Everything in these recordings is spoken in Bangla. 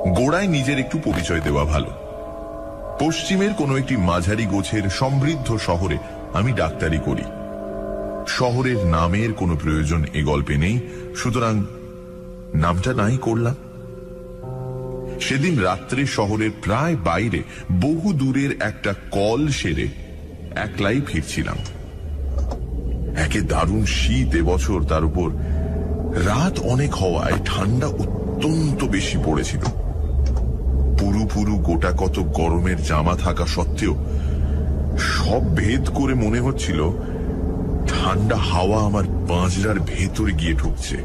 গোড়ায় নিজের একটু পরিচয় দেওয়া ভালো। পশ্চিমের কোনো একটি মাঝারি গোছের সমৃদ্ধ শহরে আমি ডাক্তারি করি। শহরের নামের কোনো প্রয়োজন এ গল্পে নেই, সুতরাং নামটা নাই করলাম। সেদিন রাত্রে শহরের প্রায় বাইরে বহু দূরের একটা কল সেরে একলাই ফিরছিলাম। একে দারুণ শীত এবছর, তার উপর রাত অনেক হওয়ায় ঠান্ডা অত্যন্ত বেশি পড়েছিল। পুরু পুরু গোটা কত গরমের জামা থাকা সত্ত্বেও সব ভেদ করে মনে হচ্ছিল ঠান্ডা হাওয়া আমার পাঁজরার ভেতরে গিয়ে ঢুকছে।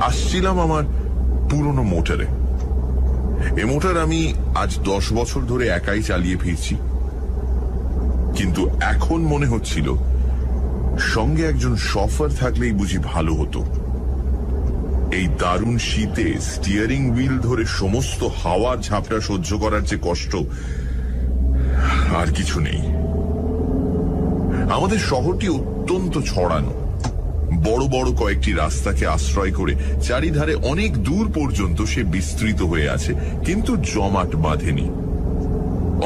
আসছিলাম আমার পুরনো মোটরে। এ মোটর আমি আজ 10 বছর ধরে একাই চালিয়ে ফিরছি, কিন্তু এখন মনে হচ্ছিল সঙ্গে একজন শফার থাকলেই বুঝি ভালো হতো। এই দারুণ শীতে স্টিয়ারিং হুইল ধরে সমস্ত হাওয়ার ঝাপটা সহ্য করার যে কষ্ট আর কিছু নেই। আমাদের শহরটি অত্যন্ত ছড়ানো। বড় বড় কয়েকটি রাস্তাকে আশ্রয় করে চারিধারে অনেক দূর পর্যন্ত সে বিস্তৃত হয়ে আছে, কিন্তু জমাট বাঁধেনি।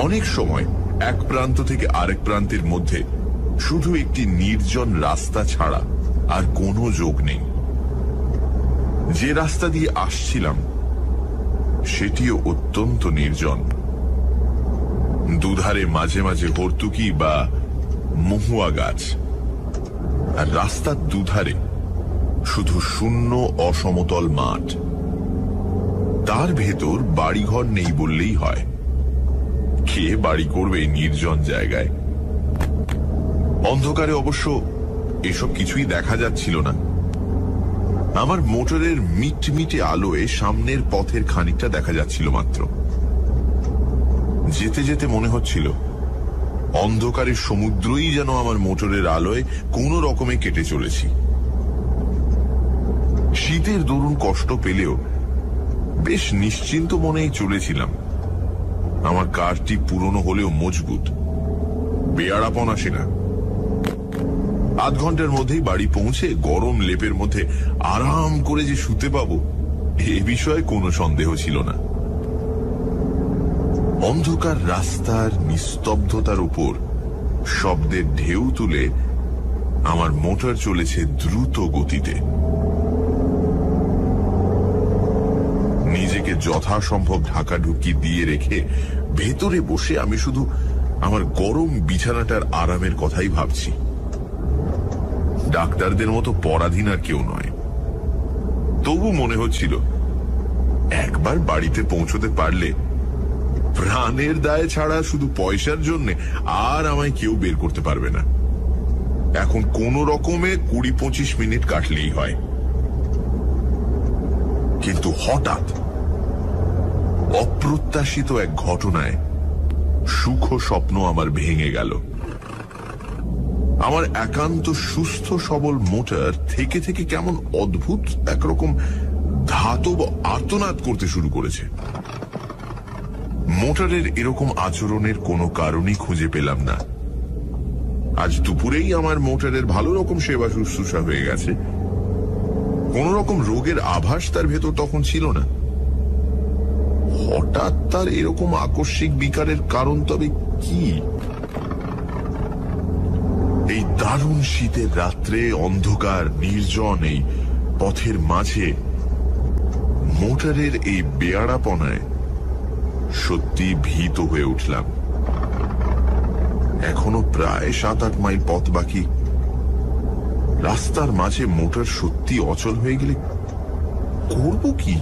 অনেক সময় এক প্রান্ত থেকে আরেক প্রান্তের মধ্যে শুধু একটি নির্জন রাস্তা ছাড়া আর কোনো যোগ নেই। যে রাস্তা দিয়ে আসছিলাম সেটিও অত্যন্ত নির্জন। দুধারে মাঝে মাঝে হর্তুকি বা মহুয়া গাছ, আর রাস্তার দুধারে শুধু শূন্য অসমতল মাঠ। তার ভেতর বাড়িঘর নেই বললেই হয়। কে বাড়ি করবে নির্জন জায়গায়? অন্ধকারে অবশ্য এসব কিছুই দেখা যাচ্ছিল না। আমার মোটরের মিটমিটে আলোয় সামনের পথের খানিকটা দেখা যাচ্ছিল মাত্র। যেতে যেতে মনে হচ্ছিল অন্ধকারের সমুদ্রই যেন আমার মোটরের আলোয় কোনো রকমে কেটে চলেছি। শীতের দরুন কষ্ট পেলেও বেশ নিশ্চিন্ত মনেই চলেছিলাম। আমার কারটি পুরনো হলেও মজবুত, বেয়াড়াপন আসে না। আধ ঘন্টার মধ্যেই বাড়ি পৌঁছে গরম লেপের মধ্যে আরাম করে যে শুতে পাবো এ বিষয়ে কোনো সন্দেহ ছিল না। অন্ধকার রাস্তার নিস্তব্ধতার উপর শব্দের ঢেউ তুলে আমার মোটর চলেছে দ্রুত গতিতে। নিজেকে যথাসম্ভব ঢাকাঢুকি দিয়ে রেখে ভেতরে বসে আমি শুধু আমার গরম বিছানাটার আরামের কথাই ভাবছি। ডাক্তারদের মতো পরাধীন আর কেউ নয়। তবু মনে হচ্ছিল একবার বাড়িতে পৌঁছতে পারলে প্রাণের দায় ছাড়া শুধু পয়সার জন্য আর আমায় কেউ বের করতে পারবে না। এখন কোন রকমে 20-25 মিনিট কাটলেই হয়। কিন্তু হঠাৎ অপ্রত্যাশিত এক ঘটনায় সুখ স্বপ্ন আমার ভেঙে গেল। আমার একান্ত সুস্থ সবল মোটর থেকে থেকে কেমন অদ্ভুত একরকম ধাতব আর্তনাদ করতে শুরু করেছে। মোটরের এরকম আচরণের কোনো কারণই খুঁজে পেলাম না। আজ দুপুরেই আমার মোটরের ভালো রকম সেবা শুশ্রূষা হয়ে গেছে। কোন রকম রোগের আভাস তার ভেতর তখন ছিল না। হঠাৎ তার এরকম আকস্মিক বিকারের কারণ তবে কি? এই দারুণ শীতের রাত্রে অন্ধকার নির্জন এই পথের মাঝে মোটরের এই বেয়াড়াপনায় সত্যি ভীত হয়ে উঠলাম। এখনো প্রায় 7-8 মাইল পথ বাকি। রাস্তার মাঝে মোটর সত্যি অচল হয়ে গেলে করব কি?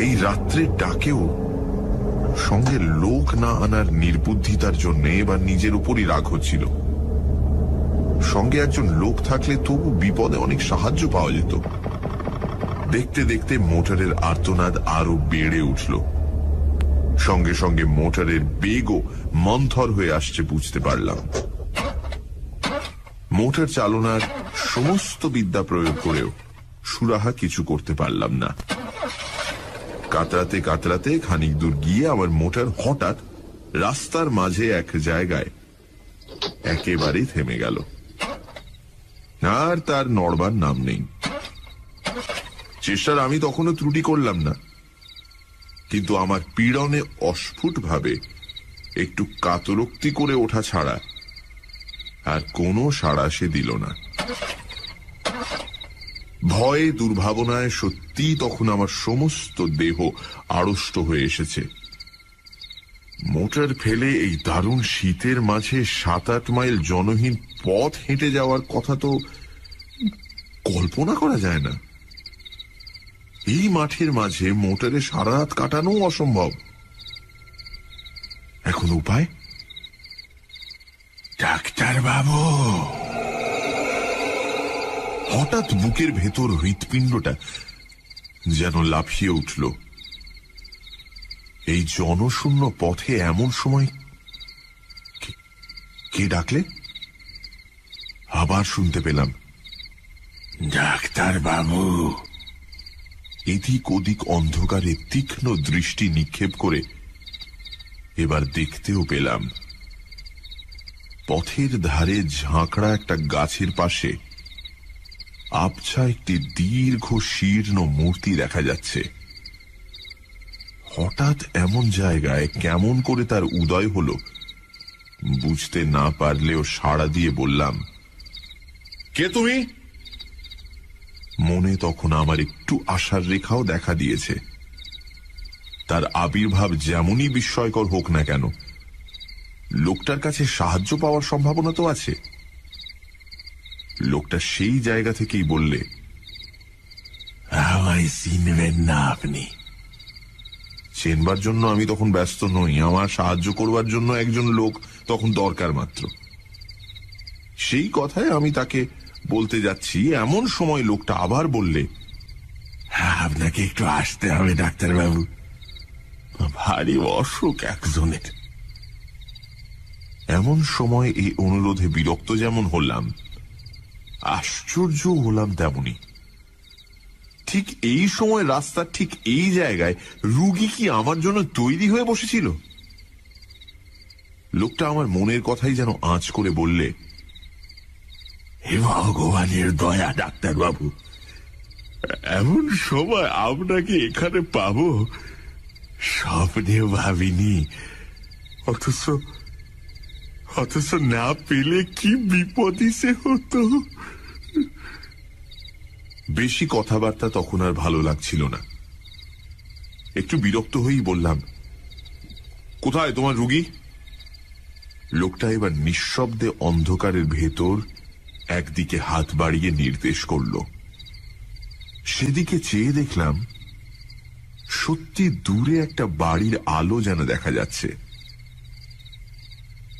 এই রাত্রের ডাকেও সঙ্গে লোক না আনার নির্বুদ্ধিতার জন্য এবার নিজের উপরই রাগ হচ্ছিল। সঙ্গে একজন লোক থাকলে তবু বিপদে অনেক সাহায্য পাওয়া যেত। দেখতে দেখতে মোটরের আর্তনাদ আরো বেড়ে উঠল। সঙ্গে সঙ্গে মোটরের বেগও মন্থর হয়ে আসছে বুঝতে পারলাম। মোটর চালনার সমস্ত বিদ্যা প্রয়োগ করেও সুরাহা কিছু করতে পারলাম না। কাতরাতে কাতরাতে খানিক দূর গিয়ে আমার মোটর হঠাৎ রাস্তার মাঝে এক জায়গায় একেবারে থেমে গেল। আর তার নড়বার নাম নেই। চেষ্টার আমি তখনও ত্রুটি করলাম না, কিন্তু আমার পীড়নে অস্ফুটভাবে একটু কাতরোক্তি করে ওঠা ছাড়া আর কোনো সাড়া সে দিল না। ভয়ে দুর্ভাবনায় সত্যি তখন আমার সমস্ত দেহ আড়ষ্ট হয়ে এসেছে। মোটর ফেলে এই দারুণ শীতের মাঝে 7-8 মাইল জনহীন পথ হেঁটে যাওয়ার কথা তো কল্পনা করা যায় না। এই মাঠের মাঝে মোটরে সারা রাত কাটানো অসম্ভব। এখন উপায়? ডাক্তার বাবু! হঠাৎ বুকের ভেতর হৃৎপিণ্ডটা যেন লাফিয়ে উঠল। এই জনশূন্য পথে এমন সময় কে ডাকলে? আবার শুনতে পেলাম, ডাক্তার বাবু। এদিক ওদিক অন্ধকারে তীক্ষ্ণ দৃষ্টি নিক্ষেপ করে এবার দেখতেও পেলাম, পথের ধারে ঝাঁকড়া একটা গাছের পাশে আবছা একটি দীর্ঘ শীর্ণ মূর্তি দেখা যাচ্ছে। হঠাৎ এমন জায়গায় কেমন করে তার উদয় হলো বুঝতে না পারলেও সাড়া দিয়ে বললাম, কে তুমি? মনে তখন আমার একটু আশার রেখাও দেখা দিয়েছে। তার আবির্ভাব যেমনই বিস্ময়কর হোক না কেন, লোকটার কাছে সাহায্য পাওয়ার সম্ভাবনা তো আছে। লোকটা সেই জায়গা থেকেই বললে, আমায় চিনবেন না আপনি? চেনবার জন্য আমি তখন ব্যস্ত নই, আমার সাহায্য করবার জন্য একজন লোক তখন দরকার মাত্র। সেই কথায় আমি তাকে বলতে যাচ্ছি, এমন সময় লোকটা আবার বললে, আপনাকে একটু আসতে হবে ডাক্তারবাবু, ভারী অসুখ একজনের। এমন সময় এই অনুরোধে বিরক্ত যেমন হলাম, আশ্চর্য হলাম তেমনি। ঠিক এই সময় রাস্তার ঠিক এই জায়গায় রুগী কি আমার জন্য তৈরি হয়ে বসেছিল? লোকটা আমার মনের কথাই যেন আঁচ করে বললে, হে ভগবানের দয়া ডাক্তারবাবু, এমন সময় আপনাকে এখানে পাবো স্বপ্নেও ভাবিনি, অথচ না পেলে কি বিপদই সে হতো। বেশি কথাবার্তা তখন আর ভালো লাগছিল না। একটু বিরক্ত হয়েই বললাম, কোথায় তোমার রুগী? লোকটা এবার নিঃশব্দে অন্ধকারের ভেতর একদিকে হাত বাড়িয়ে নির্দেশ করল। সেদিকে চেয়ে দেখলাম, সত্যি দূরে একটা বাড়ির আলো যেন দেখা যাচ্ছে।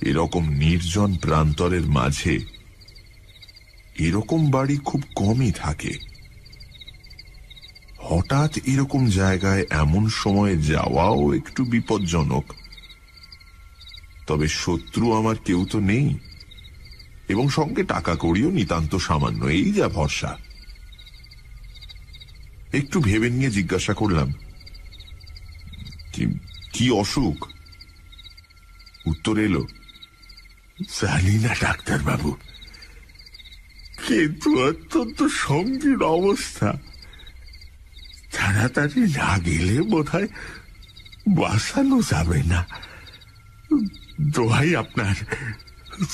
এরকম নির্জন প্রান্তরের মাঝে এরকম বাড়ি খুব কমই থাকে। হঠাৎ এরকম জায়গায় এমন সময়ে যাওয়াও একটু বিপজ্জনক। তবে শত্রু আমার কেউ তো নেই, এবং সঙ্গে টাকা কড়িও নিতান্ত সামান্য, এই যা ভরসা। একটু ভেবে নিয়ে জিজ্ঞাসা করলাম, কি অসুখ? উত্তর এলো, জানি না ডাক্তারবাবু, কিন্তু অত্যন্ত সঙ্গীন অবস্থা। তাড়াতাড়ি না গেলে বোধহয় বাঁচানো যাবে না। দোহাই আপনার,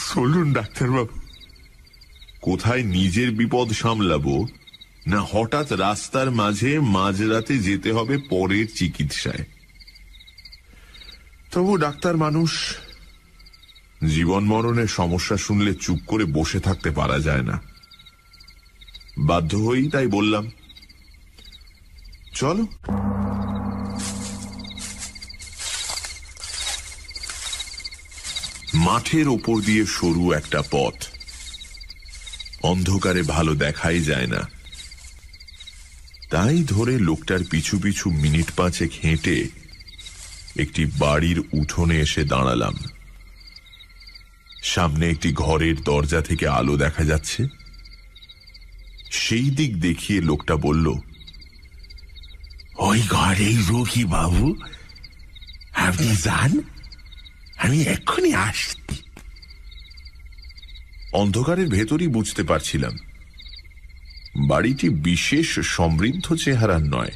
চলুন ডাক্তারবাবু। কোথায় নিজের বিপদ সামলাবো, না হঠাৎ রাস্তার মাঝে মাঝরাতে যেতে হবে পরের চিকিৎসায়? তবু ডাক্তার মানুষ, জীবন মরণের সমস্যা শুনলে চুপ করে বসে থাকতে পারা যায় না। বাধ্য হয়েই তাই বললাম, চলো। মাঠের ওপর দিয়ে সরু একটা পথ, অন্ধকারে ভালো দেখাই যায় না। তাই ধরে লোকটার পিছু পিছু মিনিট 5 হেঁটে একটি বাড়ির উঠোনে এসে দাঁড়ালাম। সামনে একটি ঘরের দরজা থেকে আলো দেখা যাচ্ছে। সেই দিক দেখিয়ে লোকটা বলল, ওই ঘরেই রোগী বাবু, আপনি যান, আমি এক্ষুনি আসছি। অন্ধকারের ভেতরই বুঝতে পারছিলাম বাড়িটি বিশেষ সমৃদ্ধ চেহারার নয়।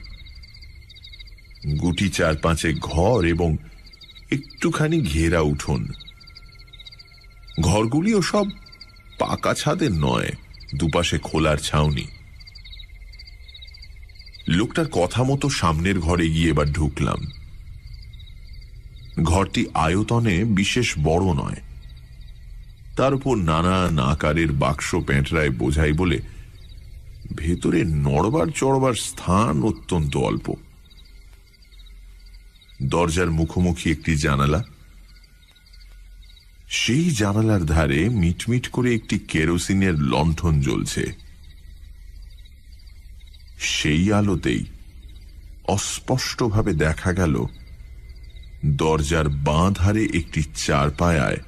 গুটি 4-5 ঘর এবং একটুখানি ঘেরা উঠোন। ঘরগুলিও সব পাকা ছাদের নয়, দুপাশে খোলার ছাউনি। লোকটার কথা মতো সামনের ঘরে গিয়ে এবার ঢুকলাম। ঘরটি আয়তনে বিশেষ বড় নয়, তার উপর নানান আকারের বাক্স পেঁটরায় বোঝাই বলে ভেতরে নড়বার চড়বার স্থান অত্যন্ত অল্প। দরজার মুখোমুখি একটি জানালা, সেই জানালার ধারে মিটমিট করে একটি কেরোসিনের লণ্ঠন জ্বলছে। সেই আলোতেই অস্পষ্টভাবে দেখা গেল দরজার বাঁ ধারে একটি চারপায়ায়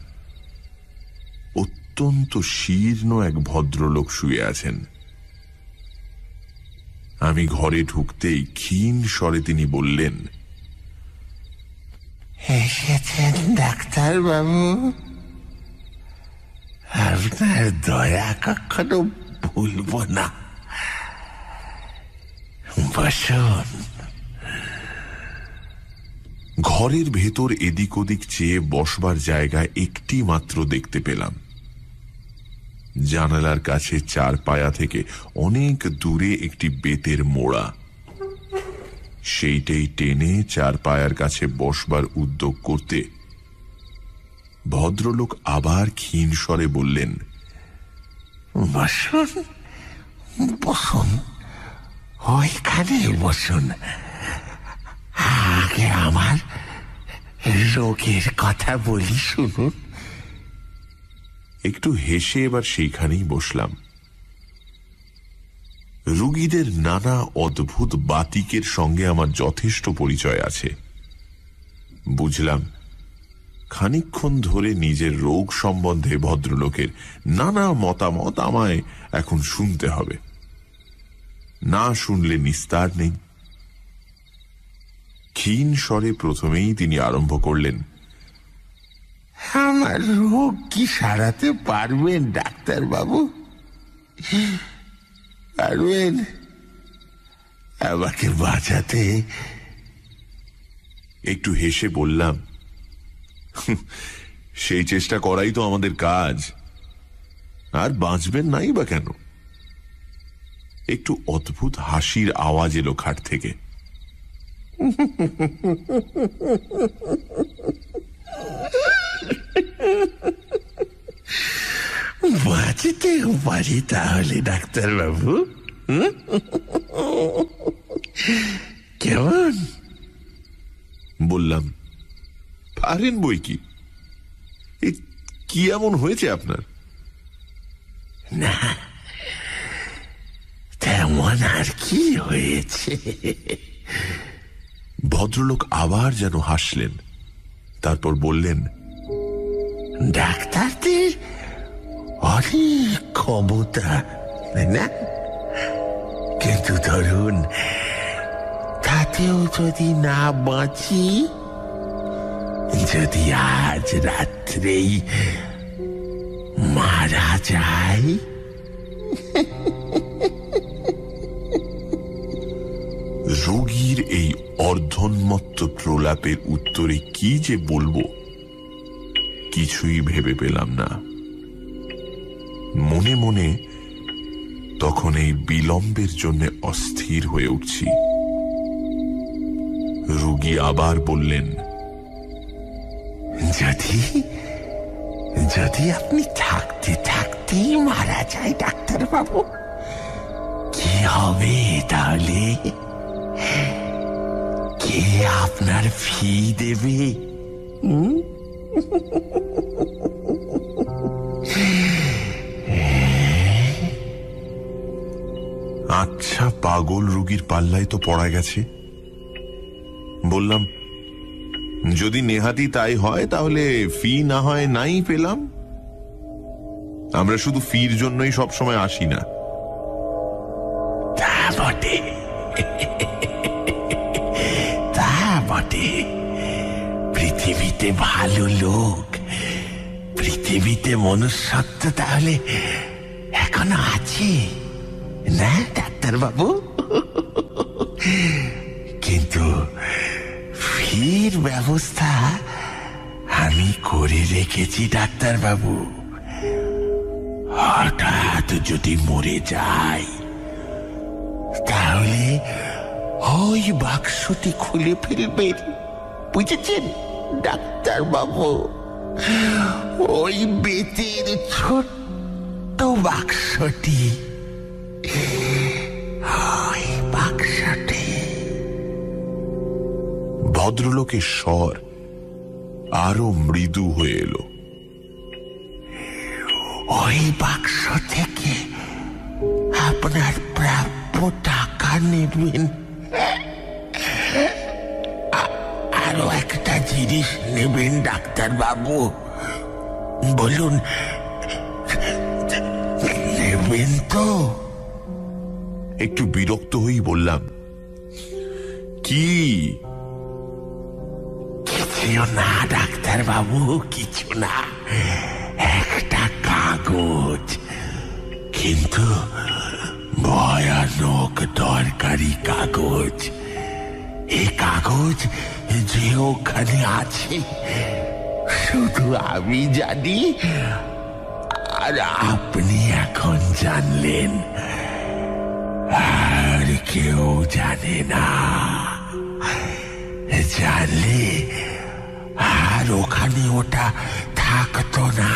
অত্যন্ত শীর্ণ এক ভদ্রলোক শুয়ে আছেন। আমি ঘরে ঢুকতেই ক্ষীণ স্বরে তিনি বললেন, এসেছেন ডাক্তারবাবু? আপনার দয়া কখনো ভুলব না। বসুন। ঘরের ভেতর এদিক ওদিক চেয়ে বসবার জায়গায় একটি মাত্র দেখতে পেলাম। জানালার কাছে চারপায়া থেকে অনেক দূরে একটি বেতের মোড়া। সেইটাই টেনে চারপায়ার কাছে বসবার উদ্যোগ করতে ভদ্রলোক আবার ক্ষীণ স্বরে বললেন, বসুন বসুন, ওইখানে বসুন। আগে আমার রোগের কথা বলি, শুনুন। একটু হেসে এবার সেইখানেই বসলাম। রুগীদের নানা অদ্ভুত বাতিকের সঙ্গে আমার যথেষ্ট পরিচয় আছে। বুঝলাম খানিকক্ষণ ধরে নিজের রোগ সম্বন্ধে ভদ্রলোকের নানা মতামত আমায় এখন শুনতে হবে, না শুনলে নিস্তার নেই। ক্ষীণ স্বরে প্রথমেই তিনি আরম্ভ করলেন, আমার রোগ কি সারাতে পারবেন ডাক্তারবাবু? পারবেন আমাকে বাঁচাতে? একটু হেসে বললাম, সেই চেষ্টা করাই তো আমাদের কাজ। আর বাঁচবেন নাই বা কেন? একটু অদ্ভুত হাসির আওয়াজ এলো খাট থেকে। বাঁচতেও পারি তাহলে ডাক্তারবাবু? কেমন? বললাম, পারেন বই কি। কি এমন হয়েছে আপনার? না, তেমন আর কি হয়েছে। ভদ্রলোক আবার যেন হাসলেন, তারপর বললেন, ডাক্তারদের অনেক ক্ষমতা, না? কিন্তু ধরুন তাতেও যদি না বাঁচি, যদি আজ রাত্রেই মারা যায়, রোগীর এই অর্ধোন্মত্ত প্রলাপের উত্তরে কি যে বলবো কিছুই ভেবে পেলাম না। মনে মনে তখন এই বিলম্বের জন্য অস্থির হয়ে উঠছি। রোগী আবার বললেন, যদি আপনি থাকতে থাকতেই মারা যায় ডাক্তারবাবু, কি হবে তাহলে? কে আপনার ফি দেবে? আচ্ছা, পাগল রোগীর পাল্লায় তো পড়া গেছে। বললাম, যদি নেহাতি তাই হয় তাহলে ফি না হয় নাই পেলাম। আমরা শুধু ফির জন্যই সবসময় আসি না। তা বটে, তা বটে। পৃথিবীতে ভালো লোক, পৃথিবীতে মনুষ্যত্ব তাহলে এখনো আছে। না ডাক্তারবাবু, কিন্তু ফির ব্যবস্থা আমি করে রেখেছি ডাক্তারবাবু। হঠাৎ যদি মরে যায় তাহলে ওই বাক্সটি খুলে ফেলবেন, বুঝেছেন ডাক্তারবাবু? ওই বেতের ছোট্ট বাক্সটি, ওই বাক্সটি। ভদ্রলোকের স্বর আরো মৃদু হয়ে এলো। ওই বাক্স থেকে আপনার প্রাপ্য টাকা নেবেন, আরো একটা জিনিস নেবেন ডাক্তারবাবু। বলুন, নেবেন তো? একটু বিরক্ত হয়েই বললাম, কি? কিছু না ডাক্তারবাবু, কিছু না, একটা কাগজ, কিন্তু ভয়ানক দরকারি কাগজ। এই কাগজ যে ওখানে আছে শুধু আমি জানি, আর আপনি এখন জানলেন, আর কেউ জানে না। জানলে আর ওখানে ওটা থাকতো না।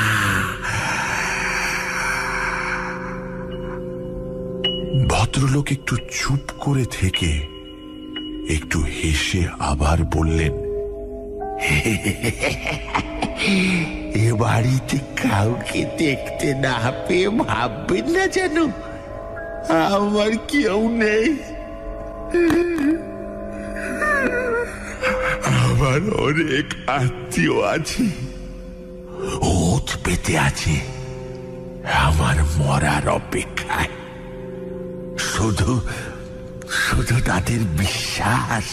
ভদ্রলোক একটু চুপ করে থেকে একটু হেসে আবার বললেন, এ বাড়িতে কাউকে দেখতে না পেয়ে ভাববেন না যেন আমার কেউ নেই। আমার অনেক আত্মীয় আছে, ওত পেতে আছে আমার মরার অপেক্ষায়। শুধু শুধু তাদের বিশ্বাস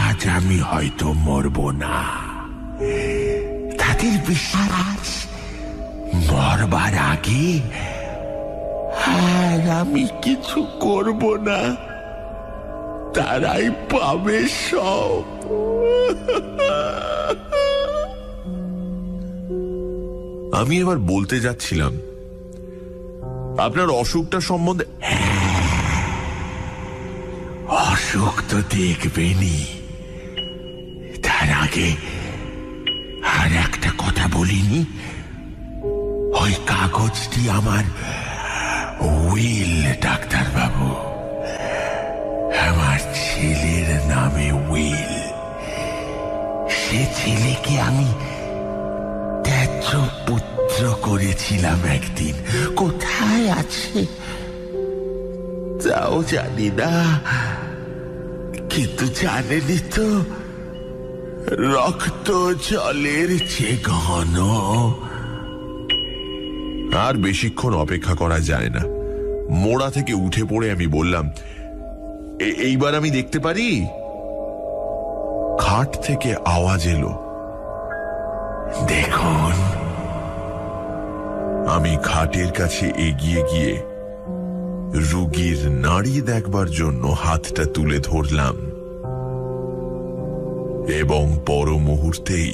আজ আমি হয়তো মরব না। তাদের বিশ্বাস মরবার আগে আর আমি কিছু করব না, তারাই পাবে সব। আমি এবার বলতে যাচ্ছিলাম, আপনার অসুখটা সম্বন্ধে। অসুখ তো দেখবেনি, তার আগে আর একটা কথা বলিনি। ওই কাগজটি আমার উইল ডাক্তারবাবু, আমার ছেলের নামে উইল। সে ছেলেকে আমি ত্যায্য পুত্র করেছিলাম একদিন, কোথায় আছে তাও জানি না। কিন্তু জানেনি তো, রক্ত জলের চেয়ে ঘন। আর বেশিক্ষণ অপেক্ষা করা যায় না। মোড়া থেকে উঠে পড়ে আমি বললাম, এইবার আমি দেখতে পারি? খাট থেকে আওয়াজ এলো, দেখুন। আমি খাটের কাছে এগিয়ে গিয়ে রুগীর নাড়ি দেখবার জন্য হাতটা তুলে ধরলাম, এবং পর মুহূর্তেই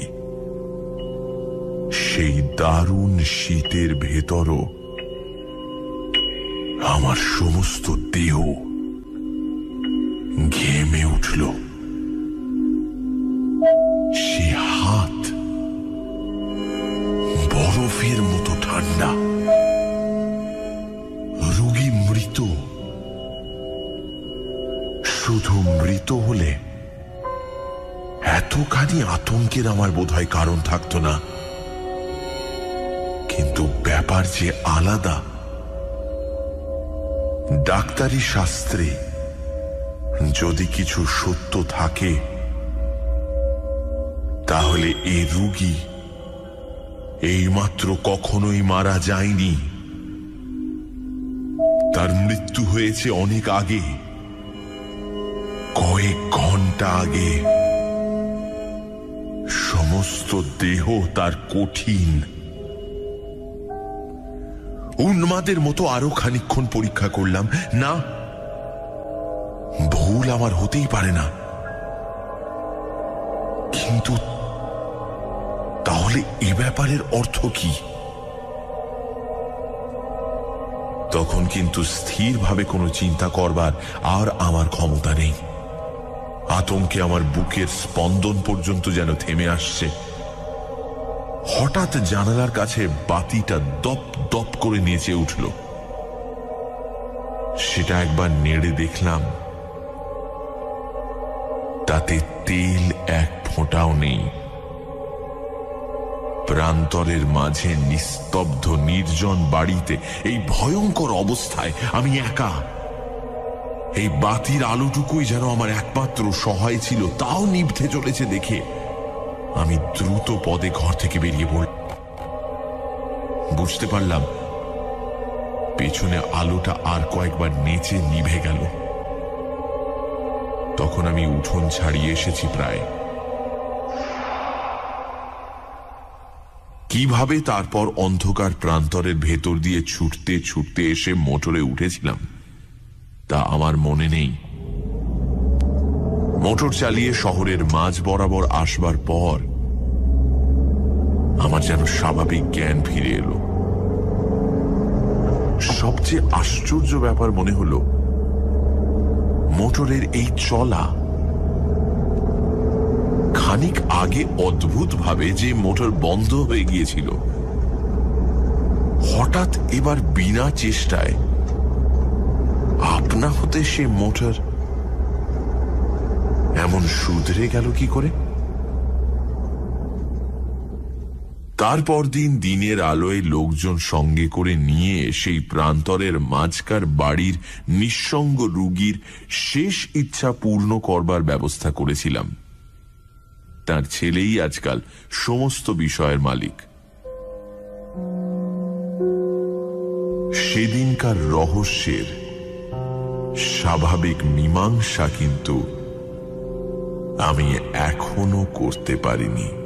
সেই দারুণ শীতের ভেতরও আমার সমস্ত দেহ ঘেমে উঠল। সে হাত বরফের মতো ঠান্ডা। রোগী মৃত। শুধু মৃত হলে এতখানি আতঙ্কের আমার বোধহয় কারণ থাকতো না, কিন্তু ব্যাপার যে আলাদা। ডাক্তারি শাস্ত্রে যদি কিছু সত্য থাকে, তাহলে এ রোগী এইমাত্র কখনোই মারা যায়নি। তার মৃত্যু হয়েছে অনেক আগে, কয়েক ঘন্টা আগে। সমস্ত দেহ তার কঠিন, উন্মাদের মতো আরো খানিকক্ষণ পরীক্ষা করলাম। না, ভুল আমার হতেই পারে না। কিন্তু তাহলে এ ব্যাপারের অর্থ কি? তখন কিন্তু স্থিরভাবে কোনো চিন্তা করবার আর আমার ক্ষমতা নেই। আতঙ্কে আমার বুকের স্পন্দন পর্যন্ত যেন থেমে আসছে। হঠাৎ জানালার কাছে বাতিটা দপ দপ করে নেচে উঠল। সেটা একবার নেড়ে দেখলাম, তাতে তেল এক ফোঁটাও নেই। প্রান্তরের মাঝে নিস্তব্ধ নির্জন বাড়িতে এই ভয়ঙ্কর অবস্থায় আমি একা। এই বাতির আলোটুকুই যেন আমার একমাত্র সহায় ছিল, তাও নিভতে চলেছে দেখে আমি দ্রুত পদে ঘর থেকে বেরিয়ে পড়লাম। বুঝতে পারলাম পেছনে আলোটা আর কয়েকবার নেচে নিভে গেল। তখন আমি উঠোন ছাড়িয়ে এসেছি প্রায়। কিভাবে তারপর অন্ধকার প্রান্তরের ভেতর দিয়ে ছুটতে ছুটতে এসে মোটরে উঠেছিলাম তা আমার মনে নেই। মোটর চালিয়ে শহরের মাঝ বরাবর আসবার পর আমার যেন স্বাভাবিক জ্ঞান ফিরে এলো। সবচেয়ে আশ্চর্য ব্যাপার মনে হলো, মোটরের এই চলা খানিক আগে অদ্ভুত ভাবে যে মোটর বন্ধ হয়ে গিয়েছিল, হঠাৎ এবার বিনা চেষ্টায় আপনা হতে সে মোটর এমন শুধরে গেল কি করে? তারপর দিন দিনের আলোয় লোকজন সঙ্গে করে নিয়ে সেই প্রান্তরের মাঝকার বাড়ির নিঃসঙ্গ রুগীর শেষ ইচ্ছা পূর্ণ করবার ব্যবস্থা করেছিলাম। তার ছেলেই আজকাল সমস্ত বিষয়ের মালিক। সেদিনকার রহস্যের স্বাভাবিক মীমাংসা কিন্তু আমি এখনো করতে পারিনি।